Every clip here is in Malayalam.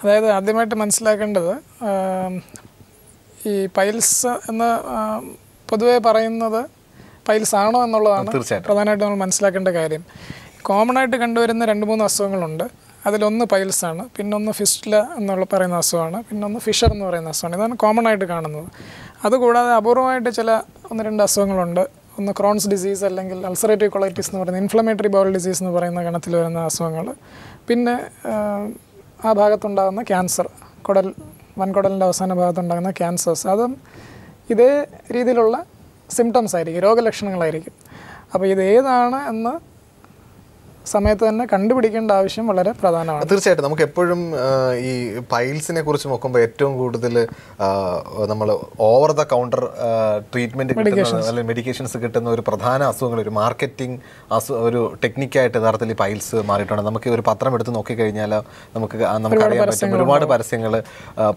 അതായത് ആദ്യമായിട്ട് മനസ്സിലാക്കേണ്ടത് ഈ പൈൽസ് എന്ന് പൊതുവെ പറയുന്നത് പൈൽസ് ആണോ എന്നുള്ളതാണ് പ്രധാനമായിട്ട് നമ്മൾ മനസ്സിലാക്കേണ്ട കാര്യം. കോമൺ ആയിട്ട് കണ്ടുവരുന്ന 2-3 അസുഖങ്ങളുണ്ട്. അതിലൊന്ന് പൈൽസാണ്, പിന്നൊന്ന് ഫിസ്റ്റുല എന്നുള്ള പറയുന്ന അസുഖമാണ്, പിന്നൊന്ന് ഫിഷർ എന്ന് പറയുന്ന അസുഖമാണ്. ഇതാണ് കോമൺ ആയിട്ട് കാണുന്നത്. അതുകൂടാതെ അപൂർവമായിട്ട് ചില 1-2 അസുഖങ്ങളുണ്ട്. ഒന്ന് ക്രോൺസ് ഡിസീസ് അല്ലെങ്കിൽ അൾസറേറ്റീവ് കൊളൈറ്റിസ് എന്ന് പറയുന്ന ഇൻഫ്ലമേറ്ററി ബൗൾ ഡിസീസ് എന്ന് പറയുന്ന ഗണത്തിൽ വരുന്ന അസുഖങ്ങൾ. പിന്നെ ആ ഭാഗത്തുണ്ടാകുന്ന ക്യാൻസർ, വൻകുടലിൻ്റെ അവസാന ഭാഗത്തുണ്ടാകുന്ന ക്യാൻസേഴ്സ്, അതും ഇതേ രീതിയിലുള്ള സിംറ്റംസ് ആയിരിക്കും, രോഗലക്ഷണങ്ങളായിരിക്കും. അപ്പോൾ ഇത് ഏതാണ് എന്ന് സമയത്ത് തന്നെ കണ്ടുപിടിക്കേണ്ട ആവശ്യം വളരെ പ്രധാനമാണ്. തീർച്ചയായിട്ടും നമുക്ക് എപ്പോഴും ഈ പൈൽസിനെ കുറിച്ച് നോക്കുമ്പോൾ ഏറ്റവും കൂടുതൽ നമ്മൾ ഓവർ ദ കൗണ്ടർ ട്രീറ്റ്മെൻറ്റ് കിട്ടുന്ന അല്ലെങ്കിൽ മെഡിക്കേഷൻസ് കിട്ടുന്ന ഒരു പ്രധാന അസുഖങ്ങൾ, ഒരു മാർക്കറ്റിംഗ് ഒരു ടെക്നിക്കായിട്ട് യഥാർത്ഥത്തിൽ ഈ പൈൽസ് മാറിയിട്ടുണ്ട്. നമുക്ക് ഒരു പത്രം എടുത്ത് നോക്കിക്കഴിഞ്ഞാൽ നമുക്കറിയാൻ പറ്റും ഒരുപാട് പരസ്യങ്ങൾ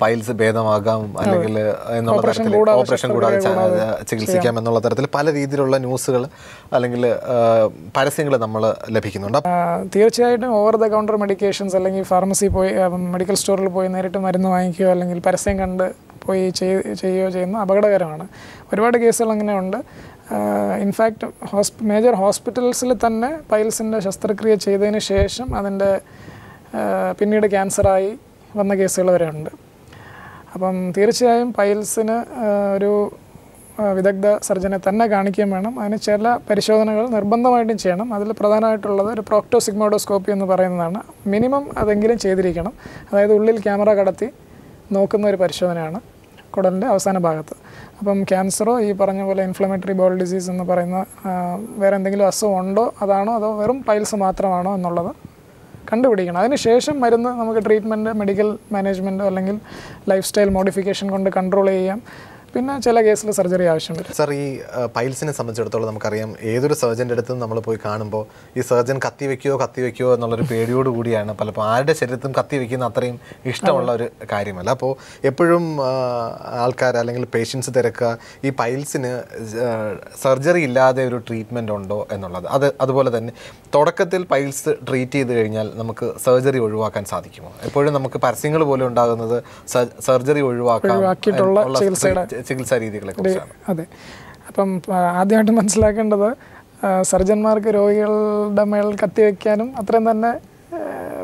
പൈൽസ് ഭേദമാകാം അല്ലെങ്കിൽ എന്നുള്ള തരത്തിൽ ഓപ്പറേഷൻ കൂടാതെ ചികിത്സിക്കാം എന്നുള്ള തരത്തിൽ പല രീതിയിലുള്ള ന്യൂസുകൾ അല്ലെങ്കിൽ പരസ്യങ്ങൾ നമ്മൾ ലഭിക്കുന്നുണ്ട്. തീർച്ചയായിട്ടും ഓവർ ദ കൗണ്ടർ മെഡിക്കേഷൻസ് അല്ലെങ്കിൽ ഫാർമസി പോയി മെഡിക്കൽ സ്റ്റോറിൽ പോയി നേരിട്ട് മരുന്ന് വാങ്ങിക്കുകയോ അല്ലെങ്കിൽ പരസ്യം കണ്ട് പോയി ചെയ്യുകയോ ചെയ്യുന്ന അപകടകരമാണ്. ഒരുപാട് കേസുകൾ അങ്ങനെ ഉണ്ട്. ഇൻഫാക്റ്റ് മേജർ ഹോസ്പിറ്റൽസിൽ തന്നെ പൈൽസിൻ്റെ ശസ്ത്രക്രിയ ചെയ്തതിന് ശേഷം അതിൻ്റെ പിന്നീട് ക്യാൻസറായി വന്ന കേസുകൾ വരെ ഉണ്ട്. അപ്പം തീർച്ചയായും പൈൽസിന് ഒരു വിദഗ്ധ സർജനെ തന്നെ കാണിക്കുകയും വേണം. അതിന് ചില പരിശോധനകൾ നിർബന്ധമായിട്ടും ചെയ്യണം. അതിൽ പ്രധാനമായിട്ടുള്ളത് ഒരു പ്രോക്ടോസിഗ്മോഡോസ്കോപ്പി എന്ന് പറയുന്നതാണ്. മിനിമം അതെങ്കിലും ചെയ്തിരിക്കണം. അതായത് ഉള്ളിൽ ക്യാമറ കടത്തി നോക്കുന്ന ഒരു പരിശോധനയാണ് കുടലിൻ്റെ അവസാന ഭാഗത്ത്. അപ്പം ക്യാൻസറോ ഈ പറഞ്ഞ പോലെ ഇൻഫ്ലമേറ്ററി ബൗൾ ഡിസീസ് എന്ന് പറയുന്ന വേറെ എന്തെങ്കിലും അസുഖം ഉണ്ടോ, അതാണോ അതോ വെറും പൈൽസ് മാത്രമാണോ എന്നുള്ളത് കണ്ടുപിടിക്കണം. അതിനുശേഷം മരുന്ന് നമുക്ക് ട്രീറ്റ്മെൻറ്റ്, മെഡിക്കൽ മാനേജ്മെൻറ്റോ അല്ലെങ്കിൽ ലൈഫ് സ്റ്റൈൽ മോഡിഫിക്കേഷൻ കൊണ്ട് കൺട്രോൾ ചെയ്യാം. പിന്നെ ചില കേസിൽ സർജറി ആവശ്യം വരും. സാർ, ഈ പൈൽസിനെ സംബന്ധിച്ചിടത്തോളം നമുക്കറിയാം ഏതൊരു സർജൻ്റെ അടുത്തും നമ്മൾ പോയി കാണുമ്പോൾ ഈ സർജൻ കത്തിവെക്കുമോ എന്നുള്ളൊരു പേടിയോട് കൂടിയാണ് പലപ്പോൾ ആരുടെ ശരീരത്തും കത്തിവെക്കുന്ന അത്രയും ഇഷ്ടമുള്ള ഒരു കാര്യമല്ല. അപ്പോൾ എപ്പോഴും ആൾക്കാർ അല്ലെങ്കിൽ പേഷ്യൻസ് തിരക്കുക ഈ പൈൽസിന് സർജറി ഇല്ലാതെ ഒരു ട്രീറ്റ്മെൻറ്റ് ഉണ്ടോ എന്നുള്ളത്. അതുപോലെ തന്നെ തുടക്കത്തിൽ പൈൽസ് ട്രീറ്റ് ചെയ്ത് കഴിഞ്ഞാൽ നമുക്ക് സർജറി ഒഴിവാക്കാൻ സാധിക്കുമോ? എപ്പോഴും നമുക്ക് പരസ്യങ്ങൾ പോലെ ഉണ്ടാകുന്നത് സർജറി ഒഴിവാക്കിയിട്ടുള്ള ചികിത്സാ രീതികളെ കുറിച്ചാണ്. അതെ. അപ്പം ആദ്യമായിട്ട് മനസ്സിലാക്കേണ്ടത് സർജന്മാർക്ക് രോഗികളുടെ മേൽ കത്തിവെക്കാനും അത്രയും തന്നെ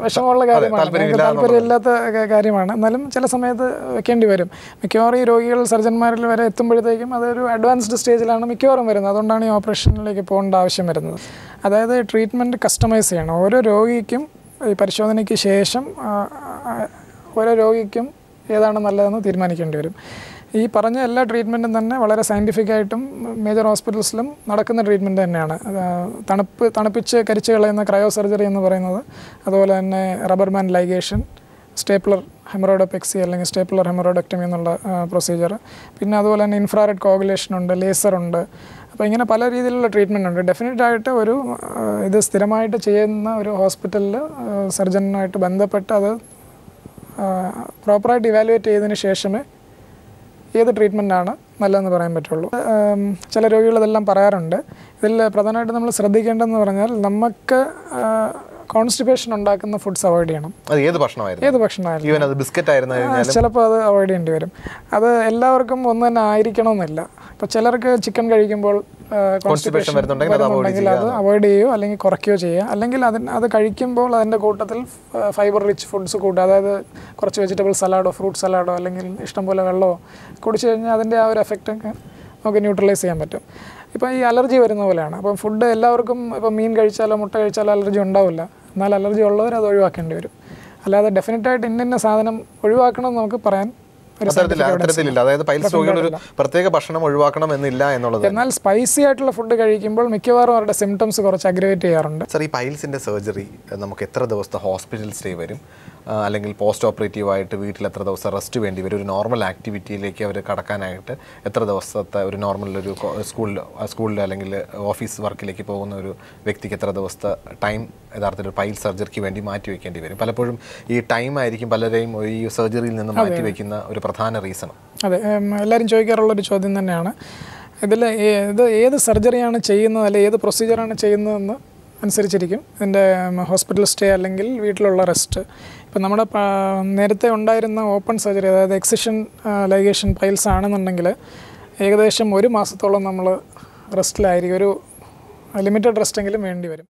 വിഷമമുള്ള കാര്യമാണ്, താല്പര്യമില്ലാത്ത കാര്യമാണ്. എന്നാലും ചില സമയത്ത് വെക്കേണ്ടി വരും. മിക്കവാറും ഈ രോഗികൾ സർജന്മാരിൽ വരെ എത്തുമ്പോഴത്തേക്കും അതൊരു അഡ്വാൻസ്ഡ് സ്റ്റേജിലാണ് മിക്കവാറും വരുന്നത്. അതുകൊണ്ടാണ് ഈ ഓപ്പറേഷനിലേക്ക് പോകേണ്ട ആവശ്യം വരുന്നത്. അതായത് ട്രീറ്റ്മെൻറ്റ് കസ്റ്റമൈസ് ചെയ്യണം. ഓരോ രോഗിക്കും ഈ പരിശോധനയ്ക്ക് ശേഷം ഓരോ രോഗിക്കും ഏതാണ് നല്ലതെന്ന് തീരുമാനിക്കേണ്ടി വരും. ഈ പറഞ്ഞ എല്ലാ ട്രീറ്റ്മെൻറ്റും തന്നെ വളരെ സയൻറ്റിഫിക്കായിട്ടും മേജർ ഹോസ്പിറ്റൽസിലും നടക്കുന്ന ട്രീറ്റ്മെൻറ്റ് തന്നെയാണ്. തണുപ്പിച്ച് കരിച്ച് കളയുന്ന ക്രയോ സർജറി എന്ന് പറയുന്നത്, അതുപോലെ തന്നെ റബ്ബർ ബാൻഡ് ലൈഗേഷൻ, സ്റ്റേപ്ലർ ഹെമറോയിഡോപെക്സി അല്ലെങ്കിൽ സ്റ്റേപ്ലർ ഹെമറോയിഡക്ടമി എന്നുള്ള പ്രൊസീജിയർ, പിന്നെ അതുപോലെ തന്നെ ഇൻഫ്രാറെഡ് കോഗുലേഷൻ ഉണ്ട്, ലേസറുണ്ട്. അപ്പോൾ ഇങ്ങനെ പല രീതിയിലുള്ള ട്രീറ്റ്മെൻ്റ് ഉണ്ട്. ഡെഫിനറ്റായിട്ട് ഒരു ഇത് സ്ഥിരമായിട്ട് ചെയ്യുന്ന ഒരു ഹോസ്പിറ്റലിൽ സർജനുമായിട്ട് ബന്ധപ്പെട്ട് അത് പ്രോപ്പറായിട്ട് ഇവാലുവേറ്റ് ചെയ്തതിന് ശേഷമേ ഏത് ട്രീറ്റ്മെൻറ്റാണ് നല്ലതെന്ന് പറയാൻ പറ്റുള്ളൂ. ചില രോഗികൾ ഇതെല്ലാം പറയാറുണ്ട്. ഇതിൽ പ്രധാനമായിട്ട് നമ്മൾ ശ്രദ്ധിക്കേണ്ടതെന്ന് പറഞ്ഞാൽ നമുക്ക് കോൺസ്റ്റിപ്പേഷൻ ഉണ്ടാക്കുന്ന ഫുഡ്സ് അവോയ്ഡ് ചെയ്യണം. ഏത് ഭക്ഷണമായിരുന്നു ചിലപ്പോൾ അത് അവോയ്ഡ് ചെയ്യേണ്ടി വരും. അത് എല്ലാവർക്കും ഒന്ന് തന്നെ ആയിരിക്കണമെന്നില്ല. ഇപ്പോൾ ചിലർക്ക് ചിക്കൻ കഴിക്കുമ്പോൾ കോൺസ്റ്റിപ്പേഷൻ വരുന്നുണ്ടെങ്കിൽ അത് അവോയ്ഡ് ചെയ്യുകയോ അല്ലെങ്കിൽ കുറയ്ക്കുകയോ ചെയ്യുക. അല്ലെങ്കിൽ അത് കഴിക്കുമ്പോൾ അതിൻ്റെ കൂട്ടത്തിൽ ഫൈബർ റിച്ച് ഫുഡ്സ് കൂട്ടുക. അതായത് കുറച്ച് വെജിറ്റബിൾ സലാഡോ ഫ്രൂട്ട് സലാഡോ അല്ലെങ്കിൽ ഇഷ്ടംപോലെ വെള്ളമോ കുടിച്ചു കഴിഞ്ഞാൽ അതിൻ്റെ ആ ഒരു എഫക്റ്റൊക്കെ നമുക്ക് ന്യൂട്രലൈസ് ചെയ്യാൻ പറ്റും. ഇപ്പോൾ ഈ അലർജി വരുന്ന പോലെയാണ്. അപ്പം ഫുഡ് എല്ലാവർക്കും ഇപ്പോൾ മീൻ കഴിച്ചാലോ മുട്ട കഴിച്ചാലോ അലർജി ഉണ്ടാവില്ല. എന്നാൽ അലർജി ഉള്ളവർ അത് ഒഴിവാക്കേണ്ടി വരും. അല്ലാതെ ഡെഫിനറ്റായിട്ട് ഇന്ന സാധനം ഒഴിവാക്കണമെന്ന് നമുക്ക് പറയാൻ പ്രത്യേക ഭക്ഷണം ഒഴിവാക്കണം എന്നില്ല എന്നുള്ളത്. എന്നാൽ സ്പൈസി ആയിട്ടുള്ള ഫുഡ് കഴിക്കുമ്പോൾ മിക്കവാറും അവരുടെ സിംറ്റംസ് കുറച്ച് അഗ്രവേറ്റ് ചെയ്യാറുണ്ട്. സാർ, ഈ പൈൽസിൻ്റെ സർജറി നമുക്ക് എത്ര ദിവസത്തെ ഹോസ്പിറ്റൽ സ്റ്റേ വരും? അല്ലെങ്കിൽ പോസ്റ്റ് ഓപ്പറേറ്റീവായിട്ട് വീട്ടിൽ എത്ര ദിവസം റെസ്റ്റ് വേണ്ടി വരും? ഒരു നോർമൽ ആക്ടിവിറ്റിയിലേക്ക് അവർ കടക്കാനായിട്ട് എത്ര ദിവസത്തെ ഒരു നോർമൽ ഒരു സ്കൂളിൽ അല്ലെങ്കിൽ ഓഫീസ് വർക്കിലേക്ക് പോകുന്ന ഒരു വ്യക്തിക്ക് എത്ര ദിവസത്തെ ടൈം യഥാർത്ഥത്തിൽ പൈൽ സർജറിക്ക് വേണ്ടി മാറ്റി വയ്ക്കേണ്ടി വരും? പലപ്പോഴും ഈ ടൈം ആയിരിക്കും പലരെയും ഈ സർജറിയിൽ നിന്ന് മാറ്റി വയ്ക്കുന്ന ഒരു പ്രധാന റീസൺ. അതെ, എല്ലാവരും ചോദിക്കാറുള്ളൊരു ചോദ്യം തന്നെയാണ്. ഇത് ഏത് സർജറിയാണ് ചെയ്യുന്നത് അല്ലെങ്കിൽ ഏത് പ്രൊസീജിയറാണ് ചെയ്യുന്നതെന്ന് അനുസരിച്ചിരിക്കും ഇതിൻ്റെ ഹോസ്പിറ്റൽ സ്റ്റേ അല്ലെങ്കിൽ വീട്ടിലുള്ള റെസ്റ്റ്. ഇപ്പം നമ്മുടെ നേരത്തെ ഉണ്ടായിരുന്ന ഓപ്പൺ സർജറി, അതായത് എക്സിഷൻ ലൈഗേഷൻ പൈൽസ് ആണെന്നുണ്ടെങ്കിൽ ഏകദേശം 1 മാസത്തോളം നമ്മൾ റെസ്റ്റിലായിരിക്കും, ഒരു ലിമിറ്റഡ് റെസ്റ്റെങ്കിലും വേണ്ടി വരും.